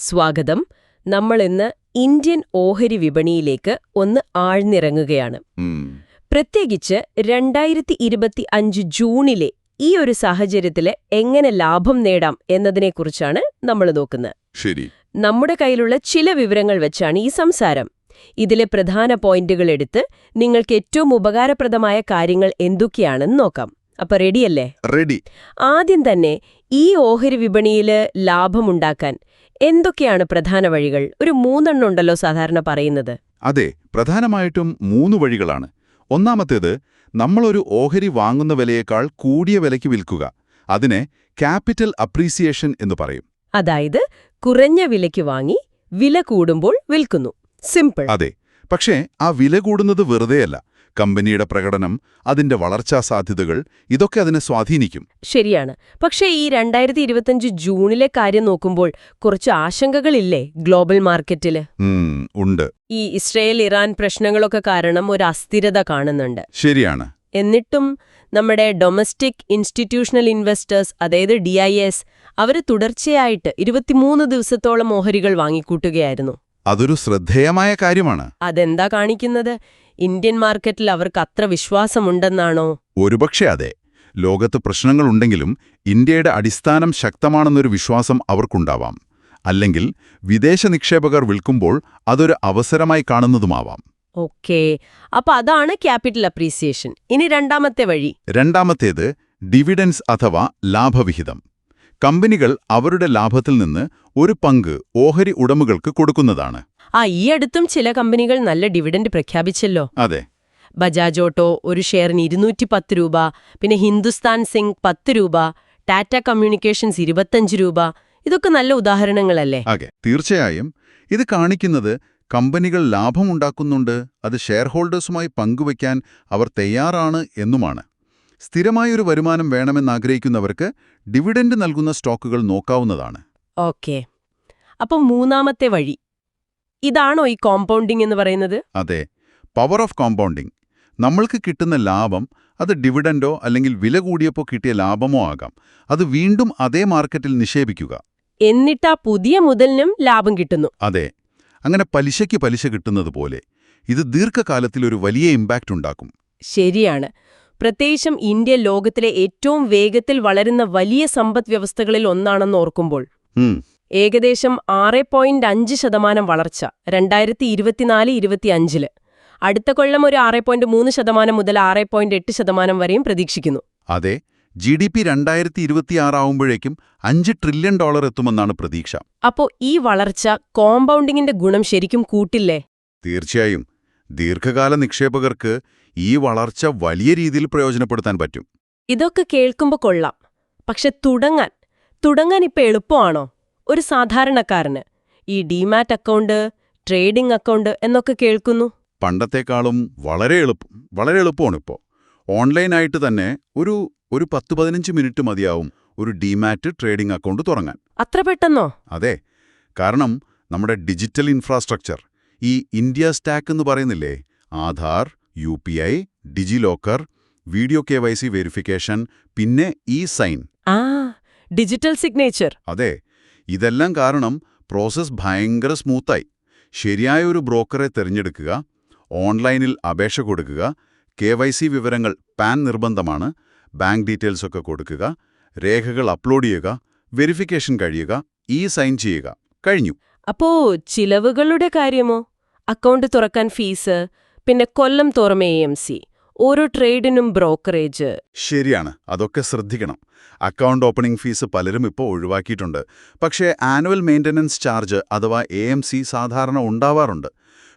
സ്വാഗതം. നമ്മളിന്ന് ഇന്ത്യൻ ഓഹരി വിപണിയിലേക്ക് ഒന്ന് ആഴ്ന്നിറങ്ങുകയാണ്. പ്രത്യേകിച്ച് 2025 ജൂണിലെ ഈ ഒരു സാഹചര്യത്തില് എങ്ങനെ ലാഭം നേടാം എന്നതിനെക്കുറിച്ചാണ് നമ്മൾ നോക്കുന്നത്. ശരി. നമ്മുടെ കയ്യിലുള്ള ചില വിവരങ്ങൾ വെച്ചാണ് ഈ സംസാരം. ഇതിലെ പ്രധാന പോയിന്റുകൾ എടുത്ത് നിങ്ങൾക്ക് ഏറ്റവും ഉപകാരപ്രദമായ കാര്യങ്ങൾ എന്തൊക്കെയാണെന്ന് നോക്കാം. അപ്പൊ റെഡിയല്ലേ? റെഡി. ആദ്യം തന്നെ ഈ ഓഹരി വിപണിയില് ലാഭമുണ്ടാക്കാൻ എന്തൊക്കെയാണ് പ്രധാന വഴികൾ? ഒരു 3 ഉണ്ടല്ലോ സാധാരണ പറയുന്നത്. അതെ, പ്രധാനമായിട്ടും 3 വഴികളാണ്. ഒന്നാമത്തേത്, നമ്മളൊരു ഓഹരി വാങ്ങുന്ന വിലയേക്കാൾ കൂടിയ വിലയ്ക്ക് വിൽക്കുക. അതിനെ ക്യാപിറ്റൽ അപ്രീസിയേഷൻ എന്ന് പറയും. അതായത് കുറഞ്ഞ വിലയ്ക്ക് വാങ്ങി വില കൂടുമ്പോൾ വിൽക്കുന്നു. സിമ്പിൾ. അതെ. പക്ഷേ ആ വില കൂടുന്നത് വെറുതെയല്ല. കമ്പനിയുടെ പ്രകടനം, അതിന്റെ വളർച്ചാ സാധ്യതകൾ, ഇതൊക്കെ അതിനെ സ്വാധീനിക്കും. ശരിയാണ്. പക്ഷേ ഈ 2025 ജൂണിലെ കാര്യം നോക്കുമ്പോൾ കുറച്ച് ആശങ്കകളില്ലേ ഗ്ലോബൽ മാർക്കറ്റില്? ഉണ്ട്. ഈ ഇസ്രയേൽ ഇറാൻ പ്രശ്നങ്ങളൊക്കെ കാരണം ഒരു അസ്ഥിരത കാണുന്നുണ്ട്. ശരിയാണ്. എന്നിട്ടും നമ്മുടെ ഡൊമസ്റ്റിക് ഇൻസ്റ്റിറ്റ്യൂഷണൽ ഇൻവെസ്റ്റേഴ്സ്, അതായത് DIS, അവര് തുടർച്ചയായിട്ട് 23 ദിവസത്തോളം ഓഹരികൾ വാങ്ങിക്കൂട്ടുകയായിരുന്നു. അതൊരു ശ്രദ്ധേയമായ കാര്യമാണ്. അതെന്താ കാണിക്കുന്നത്? ഇന്ത്യൻ മാർക്കറ്റിൽ അവർക്ക് അത്ര വിശ്വാസമുണ്ടെന്നാണോ? ഒരുപക്ഷെ അതെ. ലോകത്ത് പ്രശ്നങ്ങളുണ്ടെങ്കിലും ഇന്ത്യയുടെ അടിസ്ഥാനം ശക്തമാണെന്നൊരു വിശ്വാസം അവർക്കുണ്ടാവാം. അല്ലെങ്കിൽ വിദേശ നിക്ഷേപകർ വിൽക്കുമ്പോൾ അതൊരു അവസരമായി കാണുന്നതുമാവാം. ഓക്കേ, അപ്പൊ അതാണ് ക്യാപിറ്റൽ അപ്രീസിയേഷൻ. ഇനി രണ്ടാമത്തെ വഴി. രണ്ടാമത്തേത് ഡിവിഡൻസ് അഥവാ ലാഭവിഹിതം. കമ്പനികൾ അവരുടെ ലാഭത്തിൽ നിന്ന് ഒരു പങ്ക് ഓഹരി ഉടമകൾക്ക് കൊടുക്കുന്നതാണ്. ഈ അടുത്തും ചില കമ്പനികൾ നല്ല ഡിവിഡൻഡ് പ്രഖ്യാപിച്ചല്ലോ. അതെ. ബജാജ് ഓട്ടോ ഒരു ഷെയറിന് 210 രൂപ, പിന്നെ ഹിന്ദുസ്ഥാൻ സിങ്ക് 10 രൂപ, ടാറ്റ കമ്മ്യൂണിക്കേഷൻസ് 25 രൂപ. ഇതൊക്കെ നല്ല ഉദാഹരണങ്ങളല്ലേ? അതെ, തീർച്ചയായും. ഇത് കാണിക്കുന്നത് കമ്പനികൾ ലാഭമുണ്ടാക്കുന്നുണ്ട്, അത് ഷെയർ ഹോൾഡേഴ്സുമായി പങ്കുവയ്ക്കാൻ അവർ തയ്യാറാണ് എന്നുമാണ്. സ്ഥിരമായൊരു വരുമാനം വേണമെന്നാഗ്രഹിക്കുന്നവർക്ക് ഡിവിഡൻഡ് നൽകുന്ന സ്റ്റോക്കുകൾ നോക്കാവുന്നതാണ്. ഓക്കെ. അപ്പം മൂന്നാമത്തെ വഴി ഇതാണോ ഈ കോമ്പൗണ്ടിംഗ് എന്ന് പറയുന്നത്? അതെ, പവർ ഓഫ് കോമ്പൗണ്ടിംഗ്. നമ്മൾക്ക് കിട്ടുന്ന ലാഭം അത് ഡിവിഡൻഡോ അല്ലെങ്കിൽ വില കൂടിയപ്പോൾ കിട്ടിയ ലാഭമോ ആകാം. അത് വീണ്ടും അതേ മാർക്കറ്റിൽ നിക്ഷേപിക്കുക. എന്നിട്ടാ പുതിയ മുതലിനും ലാഭം കിട്ടുന്നു. അതെ, അങ്ങനെ പലിശയ്ക്ക് പലിശ കിട്ടുന്നത് പോലെ. ഇത് ദീർഘകാലത്തിൽ ഒരു വലിയ ഇമ്പാക്റ്റ് ഉണ്ടാക്കും. ശരിയാണ്. പ്രത്യേകിച്ചും ഇന്ത്യ ലോകത്തിലെ ഏറ്റവും വേഗത്തിൽ വളരുന്ന വലിയ സമ്പദ് വ്യവസ്ഥകളിൽ ഒന്നാണെന്ന് ഓർക്കുമ്പോൾ. ഏകദേശം 6.5% വളർച്ച 2024-25. അടുത്ത കൊല്ലം ഒരു 6.3% മുതൽ 6.8% വരെയും പ്രതീക്ഷിക്കുന്നു. അതെ, GDP 2026 ആവുമ്പോഴേക്കും $5 ട്രില്യൺ എത്തുമെന്നാണ് പ്രതീക്ഷ. അപ്പോ ഈ വളർച്ച കോമ്പൗണ്ടിങ്ങിന്റെ ഗുണം ശരിക്കും കൂട്ടില്ലേ? തീർച്ചയായും. ദീർഘകാല നിക്ഷേപകർക്ക് ഈ വളർച്ച വലിയ രീതിയിൽ പ്രയോജനപ്പെടുത്താൻ പറ്റും. ഇതൊക്കെ കേൾക്കുമ്പോൾ കൊള്ളാം. പക്ഷെ തുടങ്ങാൻ ഇപ്പൊ എളുപ്പമാണോ ഒരു സാധാരണക്കാരന്? ഈ ഡിമാറ്റ് അക്കൗണ്ട്, ട്രേഡിംഗ് അക്കൗണ്ട് എന്നൊക്കെ കേൾക്കുന്നു. പണ്ടത്തെക്കാളും വളരെ എളുപ്പമാണിപ്പോൾ. ഓൺലൈനായിട്ട് തന്നെ ഒരു 10-15 മിനിറ്റ് മതിയാവും ഒരു ഡിമാറ്റ് ട്രേഡിംഗ് അക്കൗണ്ട് തുടങ്ങാൻ. അത്ര പെട്ടെന്നോ? അതെ, കാരണം നമ്മുടെ ഡിജിറ്റൽ ഇൻഫ്രാസ്ട്രക്ചർ, ഈ ഇന്ത്യ സ്റ്റാക്ക് എന്ന് പറയുന്നില്ലേ, Aadhaar, UPI, DigiLocker, video KYC verification, പിന്നെ സൈൻ, ഡിജിറ്റൽ സിഗ്നേച്ചർ. അതെ, ഇതെല്ലാം കാരണം പ്രോസസ് ഭയങ്കര സ്മൂത്തായി. ശരിയായ ഒരു ബ്രോക്കറെ തിരഞ്ഞെടുക്കുക, ഓൺലൈനിൽ അപേക്ഷ കൊടുക്കുക, KYC വിവരങ്ങൾ പാൻ നിർബന്ധമാണ്, ബാങ്ക് ഡീറ്റെയിൽസ് ഒക്കെ കൊടുക്കുക, രേഖകൾ അപ്ലോഡ് ചെയ്യുക, വെരിഫിക്കേഷൻ കഴിയുക, സൈൻ ചെയ്യുക, കഴിഞ്ഞു. അപ്പോ ചിലവുകളുടെ കാര്യമോ? അക്കൗണ്ട് തുറക്കാൻ ഫീസ്, പിന്നെ കൊല്ലം തോറും AMC, ഓരോ ട്രേഡിനും ബ്രോക്കറേജ്. ശരിയാണ്, അതൊക്കെ ശ്രദ്ധിക്കണം. അക്കൗണ്ട് ഓപ്പണിംഗ് ഫീസ് പലരും ഇപ്പോൾ ഒഴിവാക്കിയിട്ടുണ്ട്. പക്ഷേ ആനുവൽ മെയിൻ്റനൻസ് ചാർജ് അഥവാ AMC സാധാരണ ഉണ്ടാവാറുണ്ട്.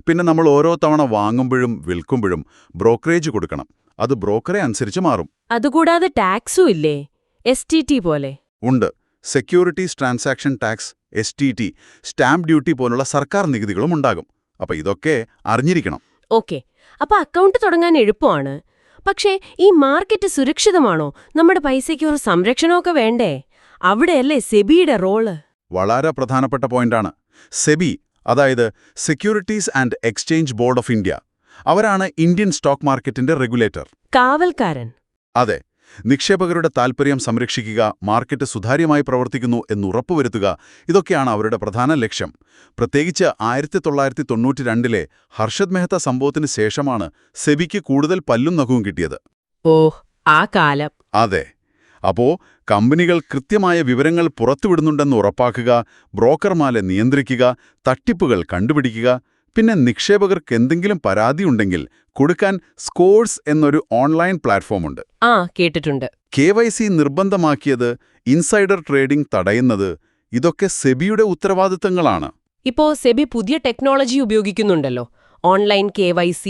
പിന്നെ നമ്മൾ ഓരോ തവണ വാങ്ങുമ്പോഴും വിൽക്കുമ്പോഴും ബ്രോക്കറേജ് കൊടുക്കണം. അത് ബ്രോക്കറെ അനുസരിച്ച് മാറും. അതുകൂടാതെ ടാക്സും ഇല്ലേ? STT പോലെ ഉണ്ട്. Securities transaction tax, STT, stamp duty പോലുള്ള സർക്കാർ നികുതികളും ഉണ്ടാകും. അപ്പൊ ഇതൊക്കെ അറിഞ്ഞിരിക്കണം. ഓക്കെ, അപ്പൊ അക്കൗണ്ട് തുടങ്ങാൻ എളുപ്പമാണ്. പക്ഷേ ഈ മാർക്കറ്റ് സുരക്ഷിതമാണോ? നമ്മുടെ പൈസയ്ക്ക് ഒരു സംരക്ഷണമൊക്കെ വേണ്ടേ? അവിടെയല്ലേ സെബിയുടെ റോള്? വളരെ പ്രധാനപ്പെട്ട പോയിന്റാണ്. സെബി, അതായത് securities and exchange board of India. അവരാണ് ഇന്ത്യൻ സ്റ്റോക്ക് മാർക്കറ്റിന്റെ റെഗുലേറ്റർ. കാവൽക്കാരൻ. അതെ, നിക്ഷേപകരുടെ താൽപ്പര്യം സംരക്ഷിക്കുക, മാർക്കറ്റ് സുതാര്യമായി പ്രവർത്തിക്കുന്നു എന്നുറപ്പുവരുത്തുക, ഇതൊക്കെയാണ് അവരുടെ പ്രധാന ലക്ഷ്യം. പ്രത്യേകിച്ച് 1992-ലെ ഹർഷദ് മെഹ്ത്ത സംഭവത്തിന് ശേഷമാണ് സെബിക്ക് കൂടുതൽ പല്ലും നഖവും കിട്ടിയത്. ഓഹ്, ആ കാലം. അതെ. അപ്പോ കമ്പനികൾ കൃത്യമായ വിവരങ്ങൾ പുറത്തുവിടുന്നുണ്ടെന്ന് ഉറപ്പാക്കുക, ബ്രോക്കർമാരെ നിയന്ത്രിക്കുക, തട്ടിപ്പുകൾ കണ്ടുപിടിക്കുക, പിന്നെ നിക്ഷേപകർക്ക് എന്തെങ്കിലും പരാതിയുണ്ടെങ്കിൽ കൊടുക്കാൻ സ്കോർസ് എന്നൊരു ഓൺലൈൻ പ്ലാറ്റ്ഫോമുണ്ട്. കേട്ടിട്ടുണ്ട്. KYC നിർബന്ധമാക്കിയത്, ഇൻസൈഡർ ട്രേഡിംഗ് തടയുന്നത്, ഇതൊക്കെ സെബിയുടെ ഉത്തരവാദിത്തങ്ങളാണ്. ഇപ്പോ സെബി പുതിയ ടെക്നോളജി ഉപയോഗിക്കുന്നുണ്ടല്ലോ. ഓൺലൈൻ KYC,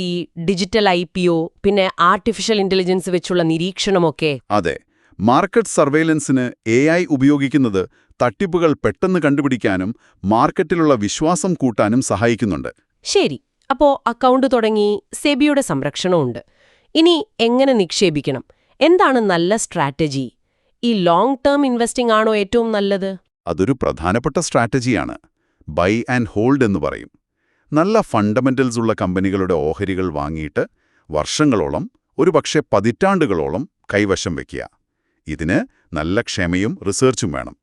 ഡിജിറ്റൽ IPO, പിന്നെ ആർട്ടിഫിഷ്യൽ ഇന്റലിജൻസ് വെച്ചുള്ള നിരീക്ഷണമൊക്കെ. അതെ. മാർക്കറ്റ് സർവെയിലൻസിന് AI ഉപയോഗിക്കുന്നത് തട്ടിപ്പുകൾ പെട്ടെന്ന് കണ്ടുപിടിക്കാനും മാർക്കറ്റിലുള്ള വിശ്വാസം കൂട്ടാനും സഹായിക്കുന്നുണ്ട്. ശരി. അപ്പോ അക്കൗണ്ട് തുടങ്ങി, സെബിയുടെ സംരക്ഷണമുണ്ട്. ഇനി എങ്ങനെ നിക്ഷേപിക്കണം? എന്താണ് നല്ല സ്ട്രാറ്റജി? ഈ ലോങ് ടേം ഇൻവെസ്റ്റിംഗ് ആണോ ഏറ്റവും നല്ലത്? അതൊരു പ്രധാനപ്പെട്ട സ്ട്രാറ്റജിയാണ്. ബൈ ആൻഡ് ഹോൾഡ് എന്ന് പറയും. നല്ല ഫണ്ടമെന്റൽസ് ഉള്ള കമ്പനികളുടെ ഓഹരികൾ വാങ്ങിയിട്ട് വർഷങ്ങളോളം, ഒരുപക്ഷെ പതിറ്റാണ്ടുകളോളം കൈവശം വയ്ക്കുക. ഇതിന് നല്ല ക്ഷമയും റിസർച്ചും വേണം.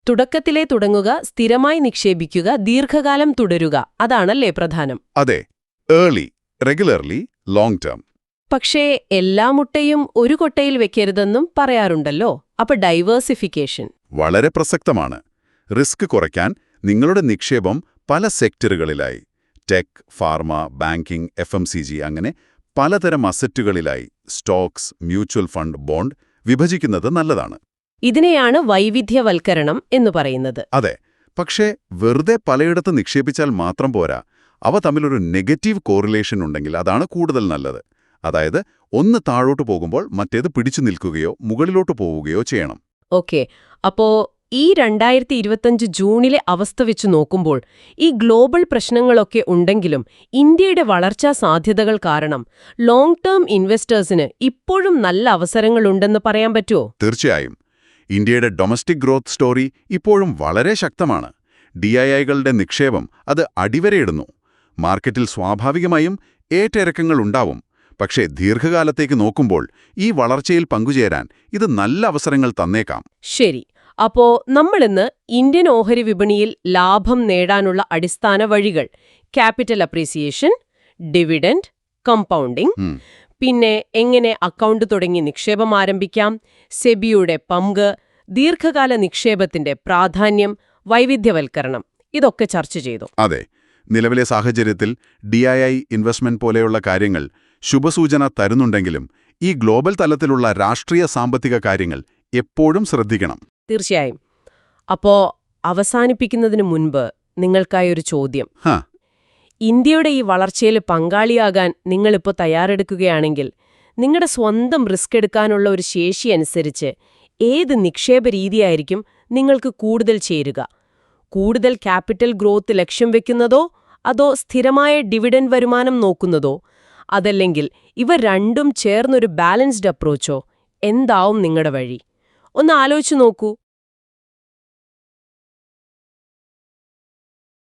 തുടക്കത്തിലേ തുടങ്ങുക, സ്ഥിരമായി നിക്ഷേപിക്കുക, ദീർഘകാലം തുടരുക, അതാണല്ലേ പ്രധാനം? അതെ. Early, regularly, long term. പക്ഷേ എല്ലാ മുട്ടയും ഒരു കൊട്ടയിൽ വെക്കരുതെന്നും പറയാറുണ്ടല്ലോ. അപ്പൊ ഡൈവേഴ്സിഫിക്കേഷൻ വളരെ പ്രസക്തമാണ്. റിസ്ക് കുറയ്ക്കാൻ നിങ്ങളുടെ നിക്ഷേപം പല സെക്ടറുകളിലായി, ടെക്, ഫാർമ, ബാങ്കിംഗ്, FMCG അങ്ങനെ പലതരം അസറ്റുകളിലായി, സ്റ്റോക്സ്, മ്യൂച്വൽ ഫണ്ട്, ബോണ്ട് വിഭജിക്കുന്നത് നല്ലതാണ്. ഇതിനെയാണ് വൈവിധ്യവൽക്കരണം എന്ന് പറയുന്നത്. അതെ. പക്ഷേ വെറുതെ പലയിടത്ത് നിക്ഷേപിച്ചാൽ മാത്രം പോരാ. അവ തമ്മിലൊരു നെഗറ്റീവ് കോറിലേഷൻ ഉണ്ടെങ്കിൽ അതാണ് കൂടുതൽ നല്ലത്. അതായത് ഒന്ന് താഴോട്ട് പോകുമ്പോൾ മറ്റേത് പിടിച്ചു നിൽക്കുകയോ മുകളിലോട്ട് പോവുകയോ ചെയ്യണം. ഓക്കെ. അപ്പോ ഈ 2025 ജൂണിലെ അവസ്ഥ വെച്ച് നോക്കുമ്പോൾ ഈ ഗ്ലോബൽ പ്രശ്നങ്ങളൊക്കെ ഉണ്ടെങ്കിലും ഇന്ത്യയുടെ വളർച്ചാ സാധ്യതകൾ കാരണം ലോങ് ടേം ഇൻവെസ്റ്റേഴ്സിന് ഇപ്പോഴും നല്ല അവസരങ്ങളുണ്ടെന്ന് പറയാൻ പറ്റുമോ? തീർച്ചയായും. ഇന്ത്യയുടെ ഡൊമസ്റ്റിക് ഗ്രോത്ത് സ്റ്റോറി ഇപ്പോഴും വളരെ ശക്തമാണ്. DIIകളുടെ നിക്ഷേപം അത് അടിവരയിടുന്നു. മാർക്കറ്റിൽ സ്വാഭാവികമായും ഏറ്റയിറക്കങ്ങൾ ഉണ്ടാവും. പക്ഷേ ദീർഘകാലത്തേക്ക് നോക്കുമ്പോൾ ഈ വളർച്ചയിൽ പങ്കുചേരാൻ ഇത് നല്ല അവസരങ്ങൾ തന്നേക്കാം. ശരി. അപ്പോ നമ്മളിന്ന് ഇന്ത്യൻ ഓഹരി വിപണിയിൽ ലാഭം നേടാനുള്ള അടിസ്ഥാന വഴികൾ, ക്യാപിറ്റൽ അപ്രീസിയേഷൻ, ഡിവിഡൻഡ്, കമ്പൗണ്ടിംഗ്, പിന്നെ എങ്ങനെ അക്കൗണ്ട് തുടങ്ങി നിക്ഷേപം ആരംഭിക്കാം, സെബിയുടെ പങ്ക്, ദീർഘകാല നിക്ഷേപത്തിന്റെ പ്രാധാന്യം, വൈവിധ്യവൽക്കരണം, ഇതൊക്കെ ചർച്ച ചെയ്തു. അതെ. നിലവിലെ സാഹചര്യത്തിൽ DII ഇൻവെസ്റ്റ്മെന്റ് പോലെയുള്ള കാര്യങ്ങൾ ശുഭസൂചന തരുന്നുണ്ടെങ്കിലും ഈ ഗ്ലോബൽ തലത്തിലുള്ള രാഷ്ട്രീയ സാമ്പത്തിക കാര്യങ്ങൾ എപ്പോഴും ശ്രദ്ധിക്കണം. തീർച്ചയായും. അപ്പോ അവസാനിപ്പിക്കുന്നതിന് മുൻപ് നിങ്ങൾക്കായൊരു ചോദ്യം. ഇന്ത്യയുടെ ഈ വളർച്ചയിൽ പങ്കാളിയാകാൻ നിങ്ങളിപ്പോൾ തയ്യാറെടുക്കുകയാണെങ്കിൽ നിങ്ങളുടെ സ്വന്തം റിസ്ക് എടുക്കാനുള്ള ഒരു ശേഷി അനുസരിച്ച് ഏത് നിക്ഷേപ രീതിയായിരിക്കും നിങ്ങൾക്ക് കൂടുതൽ ചേരുക? കൂടുതൽ ക്യാപിറ്റൽ ഗ്രോത്ത് ലക്ഷ്യം വെക്കുന്നതോ അതോ സ്ഥിരമായ ഡിവിഡൻഡ് വരുമാനം നോക്കുന്നതോ? അതല്ലെങ്കിൽ ഇവ രണ്ടും ചേർന്നൊരു ബാലൻസ്ഡ് അപ്രോച്ചോ? എന്താവും നിങ്ങളുടെ വഴി? ഒന്ന് ആലോചിച്ചു നോക്കൂ.